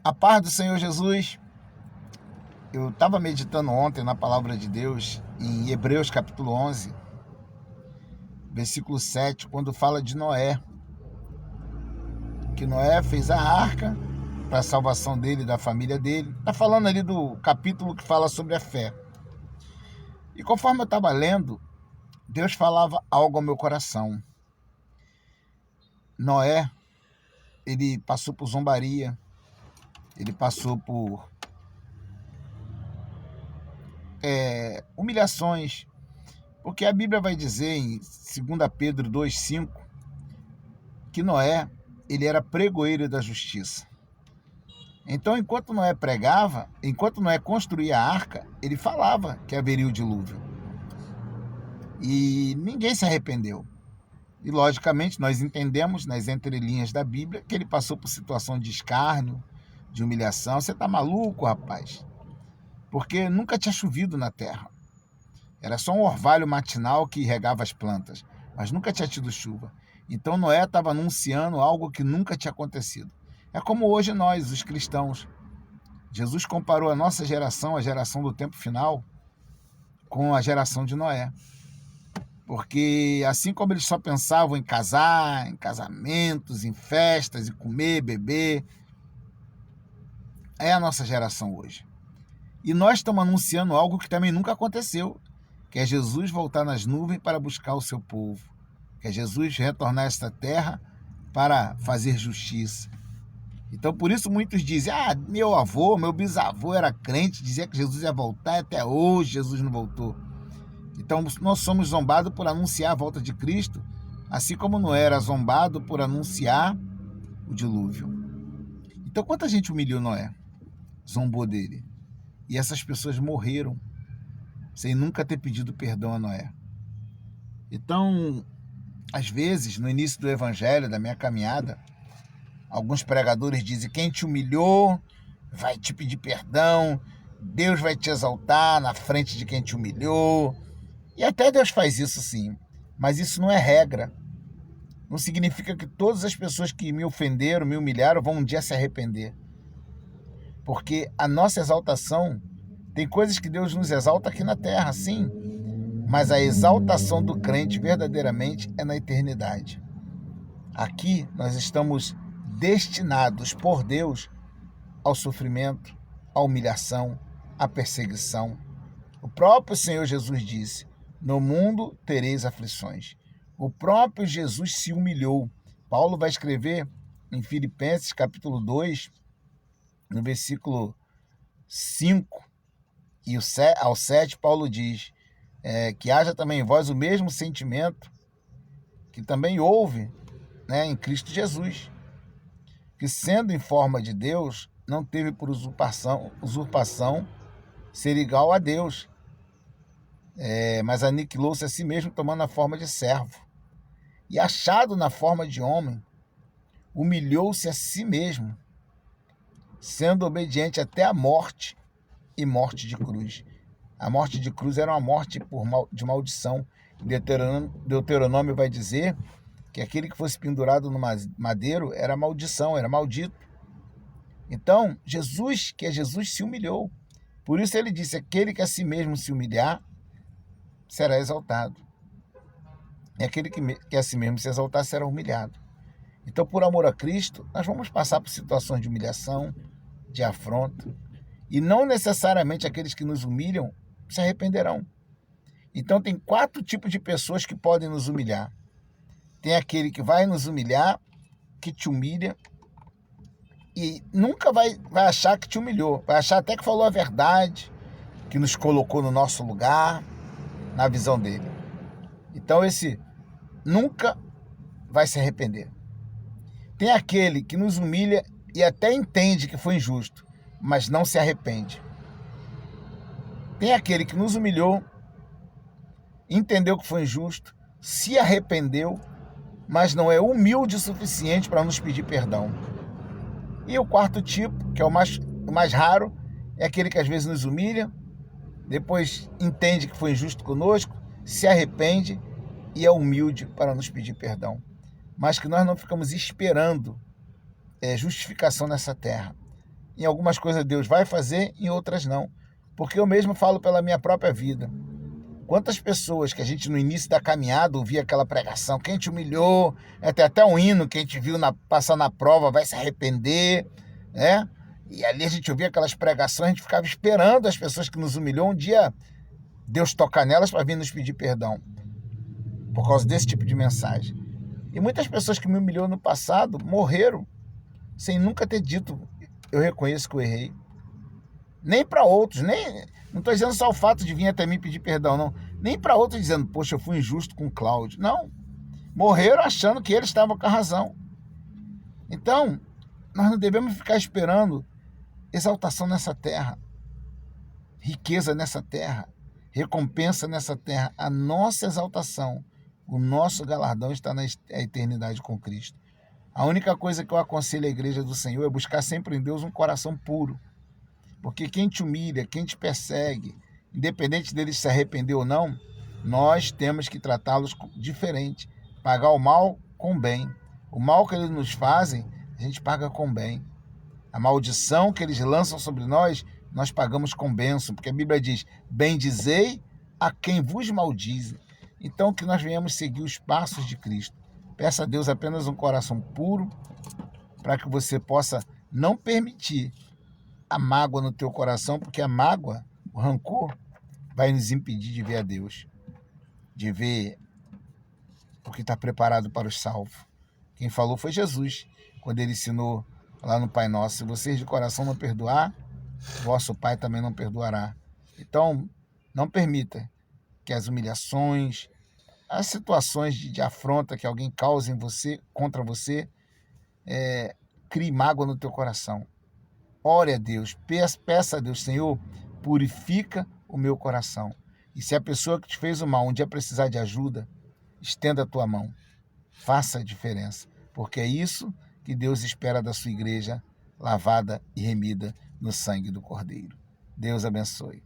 A paz do Senhor Jesus. Eu estava meditando ontem na palavra de Deus em Hebreus capítulo 11, versículo 7, quando fala de Noé. Que Noé fez a arca para a salvação dele e da família dele. Está falando ali do capítulo que fala sobre a fé. E conforme eu estava lendo, Deus falava algo ao meu coração. Noé, ele passou por zombaria, ele passou por humilhações, porque a Bíblia vai dizer em 2 Pedro 2,5 que Noé, ele era pregoeiro da justiça. Então, enquanto Noé pregava, enquanto Noé construía a arca, ele falava que haveria o dilúvio. E ninguém se arrependeu. E, logicamente, nós entendemos nas entrelinhas da Bíblia que ele passou por situação de escárnio, de humilhação. Você tá maluco, rapaz? Porque nunca tinha chovido na terra. Era só um orvalho matinal que regava as plantas, mas nunca tinha tido chuva. Então Noé estava anunciando algo que nunca tinha acontecido. É como hoje nós, os cristãos. Jesus comparou a nossa geração, a geração do tempo final, com a geração de Noé. Porque assim como eles só pensavam em casar, em casamentos, em festas, em comer, beber, é a nossa geração hoje. E nós estamos anunciando algo que também nunca aconteceu, que é Jesus voltar nas nuvens para buscar o seu povo, que é Jesus retornar a esta terra para fazer justiça. Então, por isso muitos dizem, meu avô, meu bisavô era crente, dizia que Jesus ia voltar, e até hoje Jesus não voltou. Então, nós somos zombados por anunciar a volta de Cristo, assim como não era zombado por anunciar o dilúvio. Então, quanta gente humilhou Noé, zombou dele, e essas pessoas morreram sem nunca ter pedido perdão a Noé. Então, às vezes, no início do evangelho, da minha caminhada, alguns pregadores dizem, quem te humilhou vai te pedir perdão, Deus vai te exaltar na frente de quem te humilhou. E até Deus faz isso sim, mas isso não é regra. Não significa que todas as pessoas que me ofenderam, me humilharam, vão um dia se arrepender. Porque a nossa exaltação, tem coisas que Deus nos exalta aqui na terra, sim, mas a exaltação do crente verdadeiramente é na eternidade. Aqui nós estamos destinados por Deus ao sofrimento, à humilhação, à perseguição. O próprio Senhor Jesus disse, no mundo tereis aflições. O próprio Jesus se humilhou. Paulo vai escrever em Filipenses capítulo 2, no versículo 5 e ao 7, Paulo diz que haja também em vós o mesmo sentimento que também houve, em Cristo Jesus, que sendo em forma de Deus, não teve por usurpação ser igual a Deus, mas aniquilou-se a si mesmo, tomando a forma de servo. E achado na forma de homem, humilhou-se a si mesmo, sendo obediente até a morte e morte de cruz. A morte de cruz era uma morte de maldição. Deuteronômio vai dizer que aquele que fosse pendurado no madeiro era maldição, era maldito. Então, Jesus, que é Jesus, se humilhou. Por isso ele disse, aquele que a si mesmo se humilhar, será exaltado. E aquele que a si mesmo se exaltar, será humilhado. Então, por amor a Cristo, nós vamos passar por situações de humilhação, de afronta. E não necessariamente aqueles que nos humilham se arrependerão. Então, tem 4 tipos de pessoas que podem nos humilhar. Tem aquele que vai nos humilhar, que te humilha, e nunca vai achar que te humilhou. Vai achar até que falou a verdade, que nos colocou no nosso lugar, na visão dele. Então, esse nunca vai se arrepender. Tem aquele que nos humilha e até entende que foi injusto, mas não se arrepende. Tem aquele que nos humilhou, entendeu que foi injusto, se arrependeu, mas não é humilde o suficiente para nos pedir perdão. E o 4º tipo, que é o mais raro, é aquele que às vezes nos humilha, depois entende que foi injusto conosco, se arrepende e é humilde para nos pedir perdão. Mas que nós não ficamos esperando justificação nessa terra. Em algumas coisas Deus vai fazer, em outras não. Porque eu mesmo falo pela minha própria vida. Quantas pessoas que a gente no início da caminhada ouvia aquela pregação, quem te humilhou, tem até um hino que a gente viu passar na prova, vai se arrepender, né? E ali a gente ouvia aquelas pregações, a gente ficava esperando as pessoas que nos humilhou um dia Deus tocar nelas para vir nos pedir perdão, por causa desse tipo de mensagem. E muitas pessoas que me humilhou no passado morreram sem nunca ter dito, eu reconheço que eu errei. Nem para outros, não estou dizendo só o fato de vir até mim pedir perdão, não. Nem para outros dizendo, poxa, eu fui injusto com o Cláudio. Não. Morreram achando que eles estavam com a razão. Então, nós não devemos ficar esperando exaltação nessa terra, riqueza nessa terra, recompensa nessa terra. A nossa exaltação, o nosso galardão está na eternidade com Cristo. A única coisa que eu aconselho à igreja do Senhor é buscar sempre em Deus um coração puro. Porque quem te humilha, quem te persegue, independente dele se arrepender ou não, nós temos que tratá-los diferente. Pagar o mal com o bem. O mal que eles nos fazem, a gente paga com o bem. A maldição que eles lançam sobre nós, nós pagamos com bênção. Porque a Bíblia diz, bendizei a quem vos maldize. Então que nós venhamos seguir os passos de Cristo. Peça a Deus apenas um coração puro, para que você possa não permitir a mágoa no teu coração, porque a mágoa, o rancor, vai nos impedir de ver a Deus, de ver o que está preparado para os salvos. Quem falou foi Jesus, quando ele ensinou lá no Pai Nosso, se vocês de coração não perdoar, vosso Pai também não perdoará. Então, não permita que as humilhações, as situações de afronta que alguém cause em você, contra você, crie mágoa no teu coração. Ore a Deus, peça a Deus, Senhor, purifica o meu coração. E se a pessoa que te fez o mal um dia precisar de ajuda, estenda a tua mão. Faça a diferença, porque é isso que Deus espera da sua igreja, lavada e remida no sangue do Cordeiro. Deus abençoe.